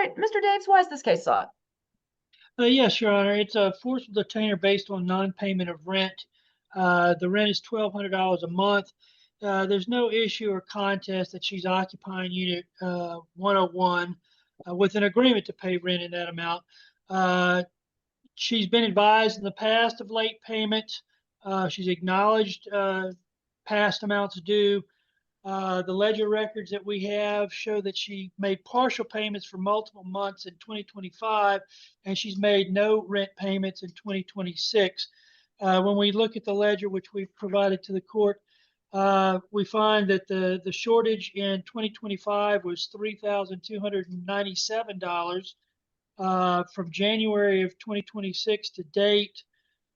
right, Mr. Daves, why is this case sought? Yes, Your Honor. It's a forcible detainer based on non-payment of rent. The rent is $1,200 a month. There's no issue or contest that she's occupying unit 101 with an agreement to pay rent in that amount. She's been advised in the past of late payments. She's acknowledged past amounts due. The ledger records that we have show that she made partial payments for multiple months in 2025, and she's made no rent payments in 2026. When we look at the ledger, which we've provided to the court, we find that the shortage in 2025 was $3,297. From January of 2026 to date,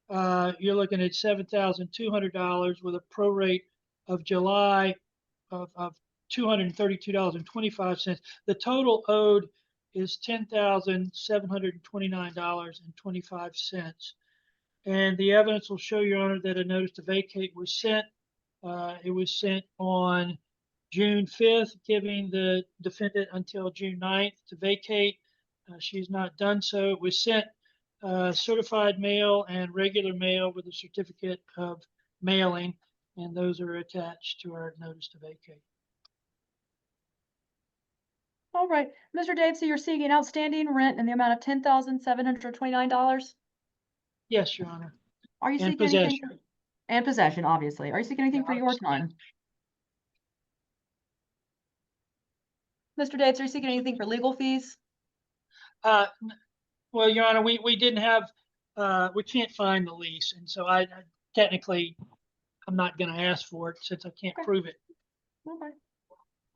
you're looking at $7,200 with a prorate of July of $232.25. The total owed is $10,729.25. And the evidence will show, Your Honor, that a notice to vacate was sent. It was sent on June 5th, giving the defendant until June 9th to vacate. She's not done so. It was sent certified mail and regular mail with a certificate of mailing, and those are attached to our notice to vacate. All right, Mr. Daves, so you're seeking outstanding rent in the amount of $10,729? Yes, Your Honor. Are you seeking anything? And possession, obviously. Are you seeking anything for your time? Mr. Daves, are you seeking anything for legal fees? Well, Your Honor, we didn't have, we can't find the lease, and so I technically, I'm not going to ask for it since I can't prove it. Okay.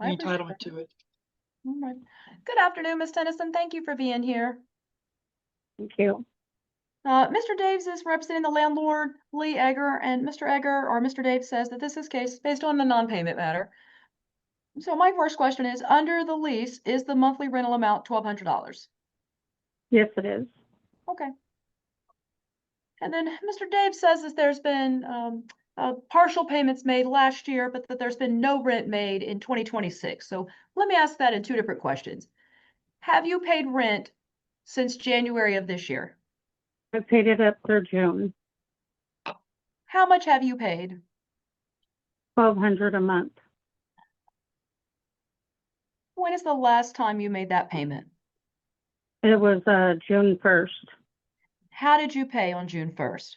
The entitlement to it. All right. Good afternoon, Ms. Tennyson. Thank you for being here. Thank you. Mr. Daves is representing the landlord, Lee Egger, and Mr. Egger or Mr. Daves says that this is case based on the non-payment matter. So my first question is, under the lease, is the monthly rental amount $1,200? Yes, it is. Okay. And then Mr. Daves says that there's been partial payments made last year, but that there's been no rent made in 2026. So let me ask that in two different questions. Have you paid rent since January of this year? I paid it up through June. How much have you paid? $1,200 a month. When is the last time you made that payment? It was June 1st. How did you pay on June 1st?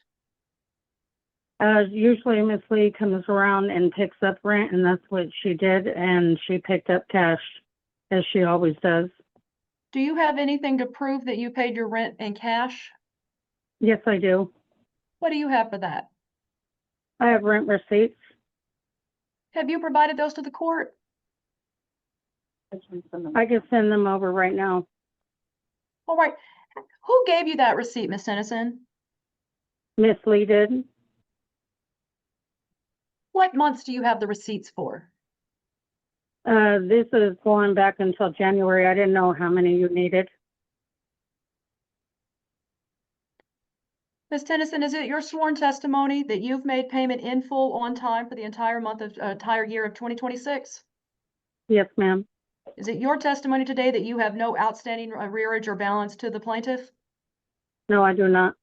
Usually Miss Lee comes around and picks up rent, and that's what she did, and she picked up cash, as she always does. Do you have anything to prove that you paid your rent in cash? Yes, I do. What do you have for that? I have rent receipts. Have you provided those to the court? I can send them over right now. All right. Who gave you that receipt, Miss Tennyson? Miss Lee did. What months do you have the receipts for? This is going back until January. I didn't know how many you needed. Ms. Tennyson, is it your sworn testimony that you've made payment in full on time for the entire entire year of 2026? Yes, ma'am. Is it your testimony today that you have no outstanding arrearage or balance to the plaintiff? No, I do not.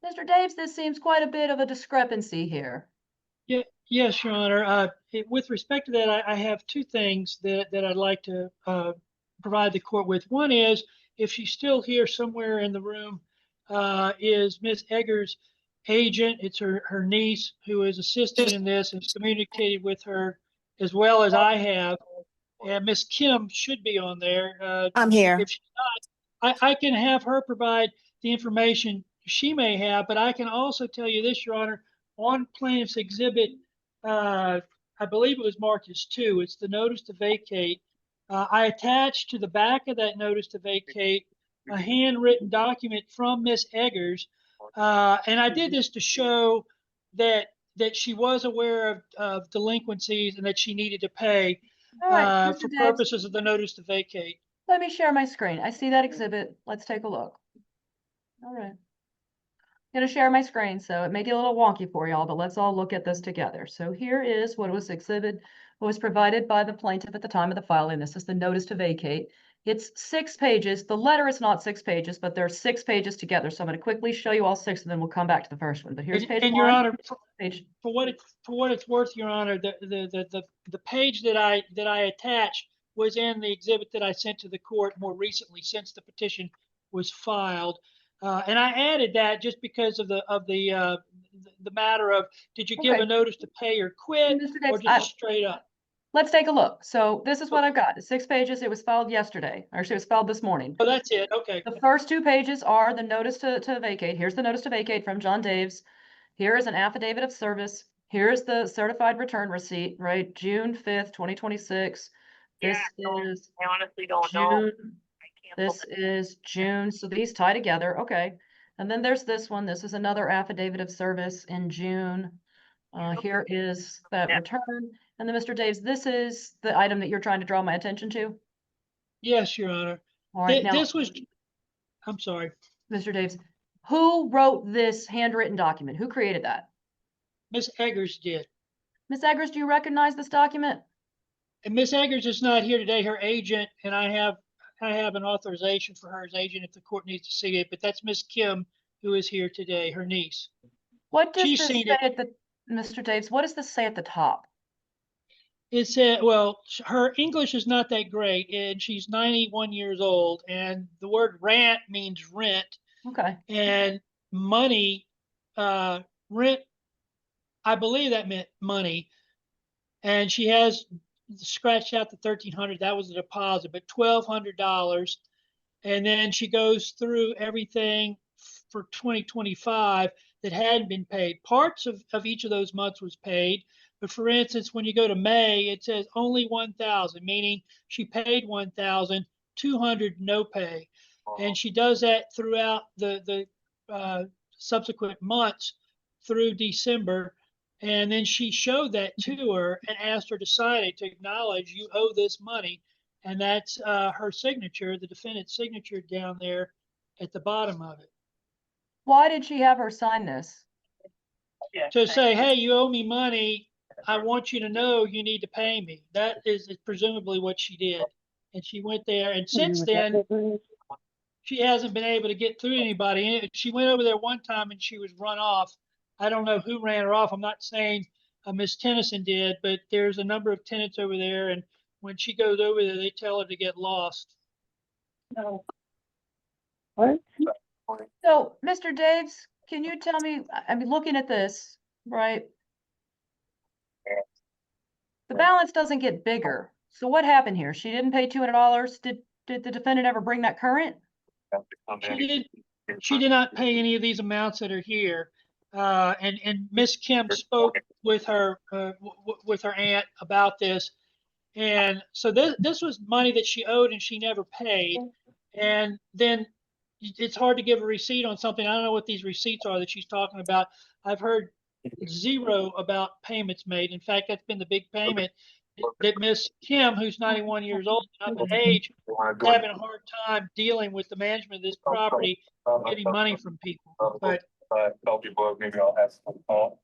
Mr. Daves, this seems quite a bit of a discrepancy here. Yes, Your Honor. With respect to that, I have two things that I'd like to provide the court with. One is, if she's still here somewhere in the room, is Ms. Egger's agent. It's her niece who is assisting in this and has communicated with her as well as I have. And Ms. Kim should be on there. I'm here. If she's not, I can have her provide the information she may have, but I can also tell you this, Your Honor, on plaintiff's exhibit, I believe it was marked as 2. It's the notice to vacate. I attached to the back of that notice to vacate a handwritten document from Miss Eggers. And I did this to show that she was aware of delinquencies and that she needed to pay for purposes of the notice to vacate. Let me share my screen. I see that exhibit. Let's take a look. All right. I'm going to share my screen, so it may get a little wonky for y'all, but let's all look at this together. So here is what was provided by the plaintiff at the time of the filing. This is the notice to vacate. It's 6 pages. The letter is not 6 pages, but there are 6 pages together. So I'm going to quickly show you all 6, and then we'll come back to the first one. But here's page And Your 1. Honor, Page. for what it's worth, Your Honor, the page that I attached was in the exhibit that I sent to the court more recently since the petition was filed, and I added that just because of the matter of, did you give Okay. a notice to pay or quit, Mr. or Davis, just straight up? let's take a look. So this is what I've got. It's 6 pages. It was filed yesterday. Actually, it was filed this morning. Oh, that's it. Okay. The first 2 pages are the notice to vacate. Here's the notice to vacate from John Daves. Here is an affidavit of service. Here's the certified return receipt, right? June 5th, 2026. This is I honestly don't know. June. This is June. So these tie together. Okay. And then there's this one. This is another affidavit of service in June. Here is that return. And then Mr. Daves, this is the item that you're trying to draw my attention to. Yes, Your Honor. All right. Now, This was, I'm sorry. Mr. Daves, who wrote this handwritten document? Who created that? Miss Eggers did. Ms. Eggers, do you recognize this document? And Miss Eggers is not here today, her agent, and I have an authorization for her as agent if the court needs to see it, but that's Miss Kim who is here today, her niece. What does She's this seen say it. at the, Mr. Daves, what does this say at the top? It said, well, her English is not that great, and she's 91 years old, and the word rent means rent, Okay. and money, rent, I believe that meant money, and she has scratched out the $1,300. That was the deposit, but $1,200. And then she goes through everything for 2025 that hadn't been paid. Parts of each of those months was paid. But for instance, when you go to May, it says only 1,000, meaning she paid 1,200 no pay. And she does that throughout the subsequent months through December. And then she showed that to her and asked her to sign it to acknowledge you owe this money. And that's her signature, the defendant's signature down there at the bottom of it. Why did she have her sign this? To say, hey, you owe me money. I want you to know you need to pay me. That is presumably what she did. And she went there. And since then, she hasn't been able to get through anybody. She went over there one time and she was run off. I don't know who ran her off. I'm not saying Miss Tennyson did, but there's a number of tenants over there. And when she goes over there, they tell her to get lost. No. What? So, Mr. Daves, can you tell me, I mean, looking at this, right? The balance doesn't get bigger. So what happened here? She didn't pay $200. Did the defendant ever bring that current? She did not pay any of these amounts that are here. And Miss Kim spoke with her with her aunt about this. And so this was money that she owed and she never paid. And then it's hard to give a receipt on something. I don't know what these receipts are that she's talking about. I've heard zero about payments made. In fact, that's been the big payment that Miss Kim, who's 91 years old, up in age, having a hard time dealing with the management of this property, getting money from people. But tell people maybe I'll have some call.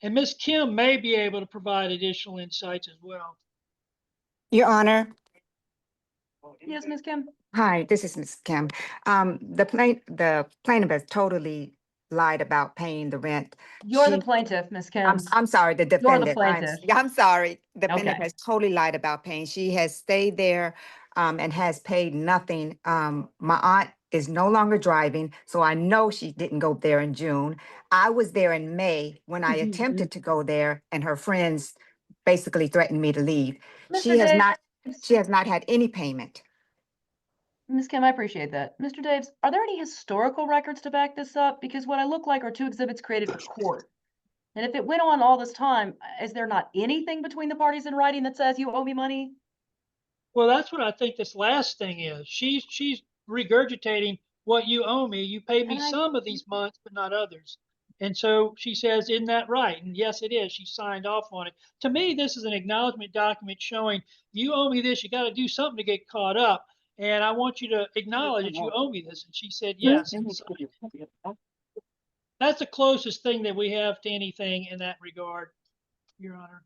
and Miss Kim may be able to provide additional insights as well. Your Honor. Yes, Ms. Kim? Hi, this is Ms. Kim. The plaintiff has totally lied about paying the rent. You're the She- plaintiff, Ms. Kim. I'm sorry, the You're the defendant. plaintiff. I'm sorry. The plaintiff Okay. has totally lied about paying. She has stayed there and has paid nothing. My aunt is no longer driving, so I know she didn't go there in June. I was there in May when I attempted to go there, and her friends basically threatened me to leave. She Mr. has Daves, not had any payment. Ms. Kim, I appreciate that. Mr. Daves, are there any historical records to back this up? Because what I look like are 2 exhibits created for court. And if it went on all this time, is there not anything between the parties in writing that says you owe me money? Well, that's what I think this last thing is. She's regurgitating what you owe me. You paid me And I- some of these months, but not others. And so she says, isn't that right? And yes, it is. She signed off on it. To me, this is an acknowledgement document showing you owe me this. You got to do something to get caught up. And I want you to acknowledge that you owe me this. And she said, yes. And so that's the closest thing that we have to anything in that regard, Your Honor.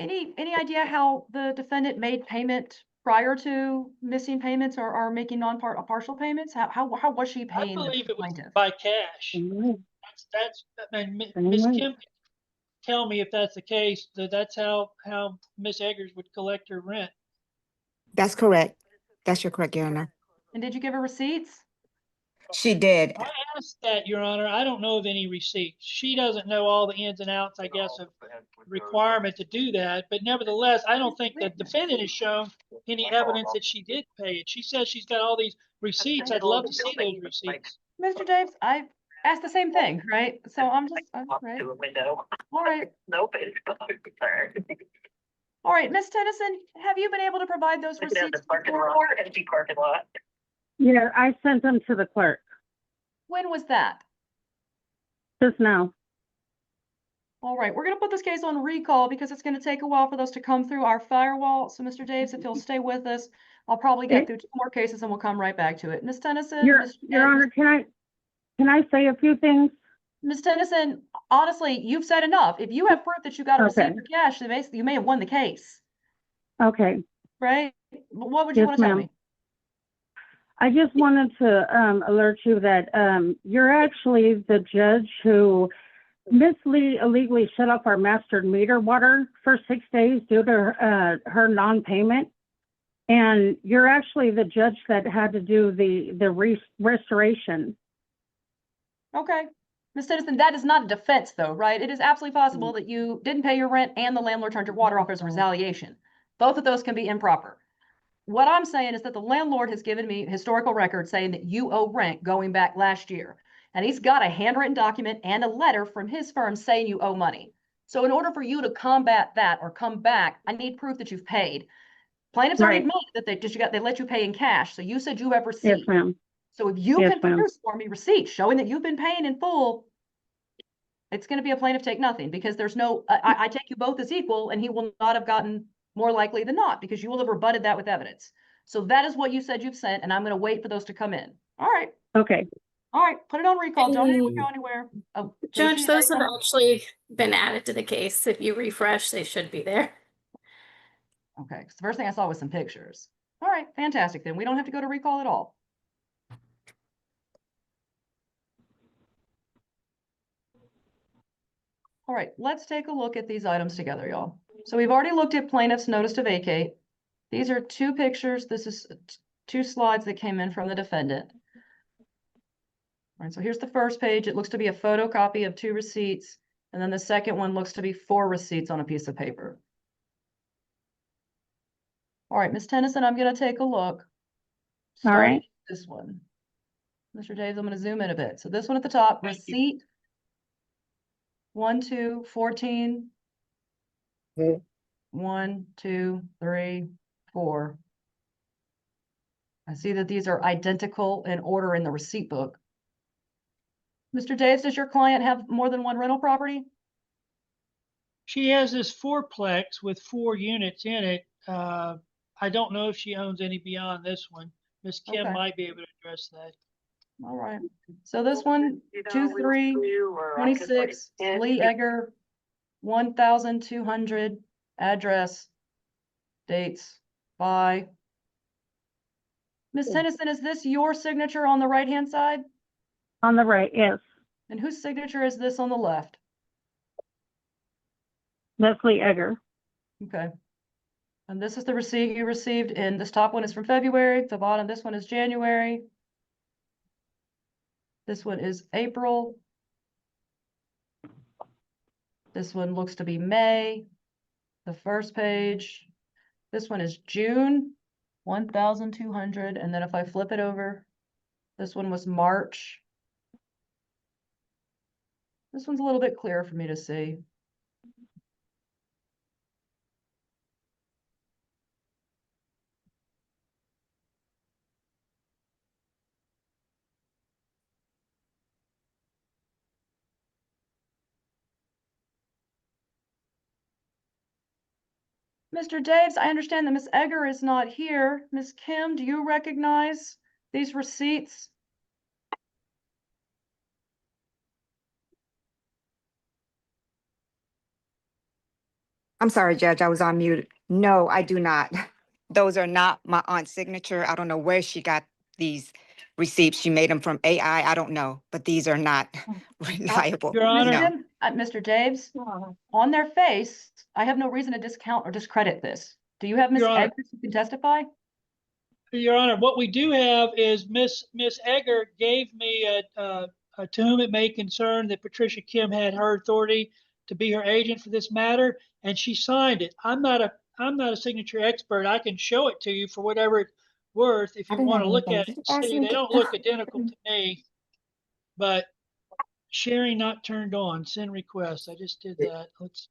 any idea how the defendant made payment prior to missing payments or making partial payments? How was she I paying the believe it was plaintiff? by cash. Anyway, I mean, Ms. anyway. Kim, can tell me if that's the case, that's how Miss Eggers would collect her rent. That's correct. That's your correct, Your Honor. And did you give her receipts? She did. I asked that, Your Honor. I don't know of any receipts. She doesn't know all the ins and outs, I guess, of requirement to do that. But nevertheless, I don't think the defendant has shown any evidence that she did pay it. She says she's got all these receipts. I'd love to see those receipts. Mr. Davis, I asked the same thing, right? So I'm right. To a window. All right. Nope, it's there. All right, Ms. Tennyson, have you been able to provide those Look at receipts the parking before? lot, empty parking lot. Yeah, I sent them to the clerk When was that? just now. All right, we're gonna put this case on recall because it's gonna take a while for those to come through our firewall. So Mr. Davis, if you'll stay with us, I'll probably get through 2 more cases and we'll come right back to it. Ms. Tennyson, Your Honor, can I say a few things? Ms. Tennyson, honestly, you've said enough. If you have proof that you got a receipt Okay. for cash, then basically you may have won the case, Okay, right? What would you Yes, want to tell ma'am. me? I just wanted to alert you that you're actually the judge who illegally shut off our master meter water for 6 days due to her non-payment. And you're actually the judge that had to do the restoration. Okay. Ms. Tennyson, that is not a defense though, right? It is absolutely possible that you didn't pay your rent and the landlord turned your water off as a retaliation. Both of those can be improper. What I'm saying is that the landlord has given me historical records saying that you owe rent going back last year. And he's got a handwritten document and a letter from his firm saying you owe money. So in order for you to combat that or come back, I need proof that you've paid. Plaintiffs already Right. admitted that they let you pay in cash. So you said you have receipts. Yes, ma'am. So if you Yes, can ma'am. produce for me receipts showing that you've been paying in full, it's going to be a plaintiff take nothing because there's no, I take you both as equal and he will not have gotten more likely than not because you will have rebutted that with evidence. So that is what you said you've sent and I'm going to wait for those to come in. All right. Okay. All right. Put it on recall. Don't even go anywhere. Oh, Judge, Casey, those have actually been added to the case. If you refresh, they should be there. okay. 'Cause the first thing I saw was some pictures. All right. Fantastic. Then we don't have to go to recall at all. All right, let's take a look at these items together, y'all. So we've already looked at plaintiff's notice to vacate. These are 2 pictures. This is 2 slides that came in from the defendant. All right, so here's the first page. It looks to be a photocopy of 2 receipts. And then the second one looks to be 4 receipts on a piece of paper. All right, Ms. Tennyson, I'm gonna take a look. All right. Starting with this one. Mr. Davis, I'm gonna zoom in a bit. So this one at the top, Thank you. receipt 1, 2, 14. 1, 2, 3, 4. I see that these are identical in order in the receipt book. Mr. Davis, does your client have more than 1 rental property? She has this fourplex with 4 units in it. I don't know if she owns any beyond this one. Miss Kim Okay. might be able to address that. All right. So this one, 2, 3, 26, Lee Egger, 1,200, address, dates, by. Ms. Tennyson, is this your signature on the right-hand side? On the right, yes. And whose signature is this on the left? Leslie Egger. Okay. And this is the receipt you received, and this top one is from February, the bottom, this one is January. This one is April. This one looks to be May, the first page. This one is June, 1,200, and then if I flip it over, this one was March. This one's a little bit clearer for me to see. Mr. Daves, I understand that Ms. Egger is not here. Ms. Kim, do you recognize these receipts? I'm sorry, Judge, I was on mute. No, I do not. Those are not my aunt's signature. I don't know where she got these receipts. She made them from AI. I don't know, but these are not reliable. Your Honor. No. Mr. Daves, on their face, I have no reason to discount or discredit this. Do you have Ms. Your Honor. Eggers who can testify? Your Honor, what we do have is Miss Egger gave me to whom it may concern that Patricia Kim had her authority to be her agent for this matter, and she signed it. I'm not a signature expert. I can show it to you for whatever it's worth if you want to look at it and see. They don't look identical to me, but sharing not turned on. Send request. I just did that. Let's.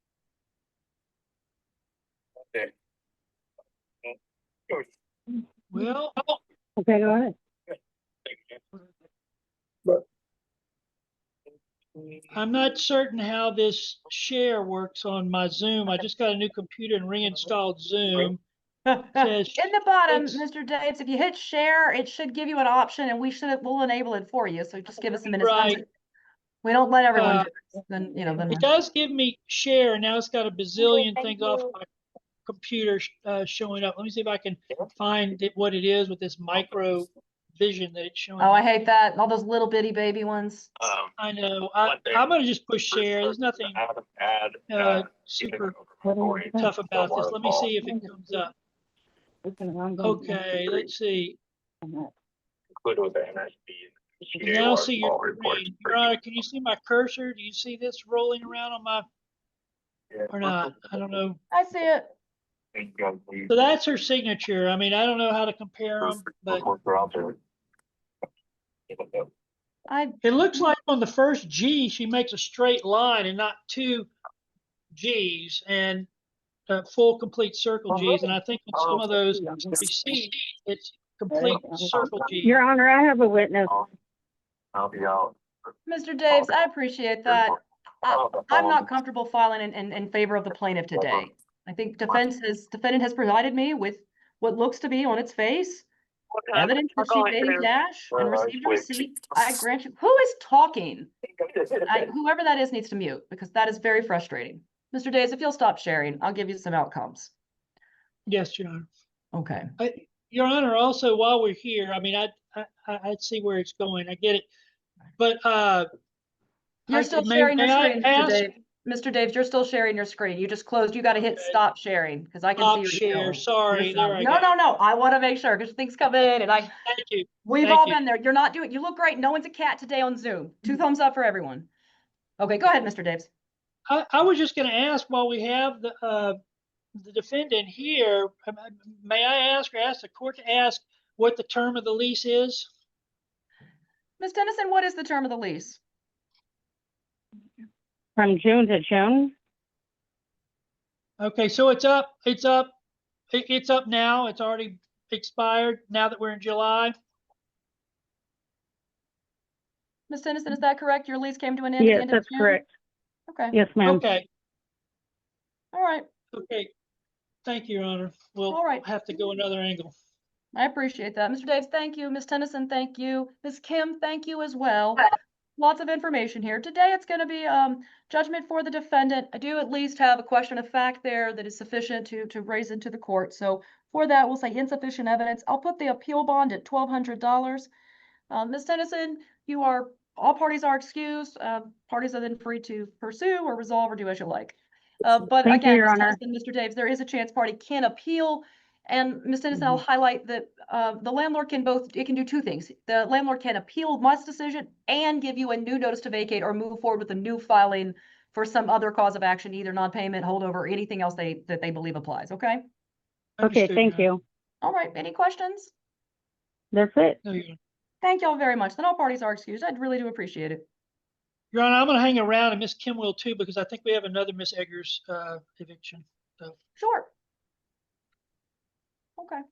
Okay. Well, Okay, go ahead. I'm not certain how this share works on my Zoom. I just got a new computer and reinstalled Zoom. Says In the bottom, it's- Mr. Daves, if you hit share, it should give you an option and we'll enable it for you. So just give us a minute. Sometimes Right. we don't let everyone Uh, do it. Then, you know, then. It does give me share. Now it's got a bazillion things off my computer showing up. Let me see if I can find what it is with this micro vision that it's showing. Oh, I me. hate that. All those little bitty baby ones. I know. I'm going to just push share. There's nothing super tough about this. Let me see if it comes up. Okay, let's see. Now see your screen. Your Honor, can you see my cursor? Do you see this rolling around on my, or not? I don't know. I see it. So that's her signature. I mean, I don't know how to compare them, but it looks like on the first G, she makes a straight line and not two G's and full complete circle G's. And I think on some of those receipts, it's complete circle G. Your Honor, I have a witness. I'll be out. Mr. Daves, I appreciate that. I'm not comfortable filing in favor of the plaintiff today. I think defendant has provided me with what looks to be on its face evidence that she paid in cash and received a receipt. I grant you. Who is talking? Whoever that is needs to mute because that is very frustrating. Mr. Daves, if you'll stop sharing, I'll give you some outcomes. Yes, Your Honor. Okay. Your Honor, also while we're here, I mean, I'd see where it's going. I get it, but You're still sharing your screen, Mr. Daves. Mr. Daves, you're still sharing your screen. You just closed. You got to hit stop sharing because I can see your share. email. Sorry, there I No, go. no. I want to make sure because things come in and Thank you. we've Thank all you. been there. You're not doing. You look great. No one's a cat today on Zoom. 2 thumbs up for everyone. Okay, go ahead, Mr. Daves. I was just going to ask while we have the defendant here, may I ask the court to ask what the term of the lease is? Ms. Tennyson, what is the term of the lease? From June to June? Okay, so it's up now. It's already expired now that we're in July. Ms. Tennyson, is that correct? Your lease came to an end at Yes, the end of that's June? correct. Okay. Yes, ma'am. Okay. All right. Okay. Thank you, Your Honor. We'll All right. have to go another angle. I appreciate that. Mr. Daves, thank you. Ms. Tennyson, thank you. Ms. Kim, thank you as well. Lots of information here. Today it's going to be judgment for the defendant. I do at least have a question of fact there that is sufficient to raise into the court. So for that, we'll say insufficient evidence. I'll put the appeal bond at $1,200. Ms. Tennyson, all parties are excused. Parties are then free to pursue or resolve or do as you like. But Thank you, again, Your Ms. Honor. Tennyson, Mr. Daves, there is a chance party can appeal. And Ms. Tennyson, I'll highlight that the landlord can do two things. The landlord can appeal Musk's decision and give you a new notice to vacate or move forward with a new filing for some other cause of action, either non-payment, holdover, or anything else that they believe applies. Okay. Okay, Understood, thank Your Honor. you. All right. Any questions? That's it. No, Your Honor. Thank y'all very much. Then all parties are excused. I really do appreciate it. Your Honor, I'm going to hang around, and Miss Kim will too, because I think we have another Miss Eggers eviction. So. Sure. Okay.